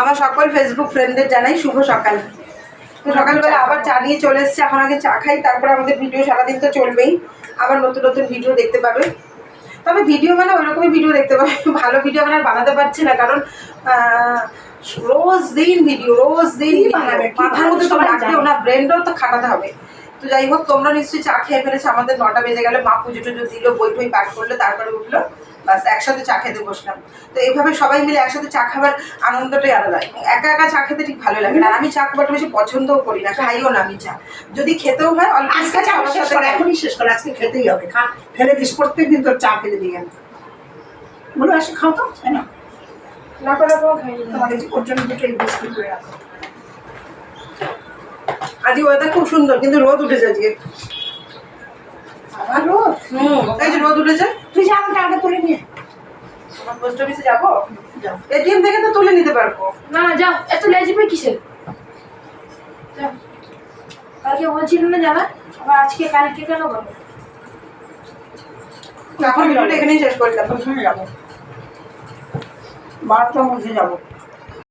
আমার সকল ফেসবুক ফ্রেন্ডদের জানাই শুভ সকাল। তো সকালবেলা আবার চা নিয়ে চলে এসেছি। এখন আগে চা খাই, তারপরে আমাদের ভিডিও সারাদিন তো চলবেই, আবার নতুন নতুন ভিডিও দেখতে পাবে। তবে ভিডিও মানে ওই রকমই ভিডিও দেখতে পাবে, ভালো ভিডিও মানে আর বানাতে পারছি না, কারণ রোজ দিন মাথার মধ্যে তো রাখবেও না, ব্রেনটাও তো খাটাতে হবে। তো যাই হোক, তোমরা নিশ্চয়ই চা খেয়ে ফেলেছো। আমাদের 9টা বেজে গেলে, মা পুজো টুজো দিল, বই টই পাঠ করলো, তারপরে উঠলো, বাস একসাথে চা খেতে বসলাম। তো এইভাবে সবাই মিলে একসাথে চা খাবার আনন্দটাই আলাদা। একা একা চা খেতে ঠিক ভালো লাগে না, আর আমি চা খুব একটা বেশি পছন্দও করি না, খাইও না আমি চা। যদি খেতেও হয় অল্প, এখনই শেষ করে, আজকে খেতেই হবে। খা, ফেলে দিস, প্রত্যেকদিন তোর চা ফেলে দিয়ে গেল। বলো আসে খাও তো, তাই না? না করে খাই তোমাকে ওর জন্য দুটো এই বিস্কুট করে রাখো। আজকে ওয়েদার খুব সুন্দর, কিন্তু রোদ উঠেছে আজকে। আবার রোদ? এই যে রোদ উঠেছে। তুই যা, আমাকে আগে তুলে নিয়ে। আমার পোস্ট অফিসে যাবো, এটিএম থেকে তো তুলে নিতে পারবো। না যাও, এত লেজিবে কিসের? কালকে বলছিল না যাবে, আবার আজকে কালকে কেন বলো? এখন ভিডিওটা এখানেই শেষ করলাম। ওখানে যাবো, 12টার মধ্যে যাবো।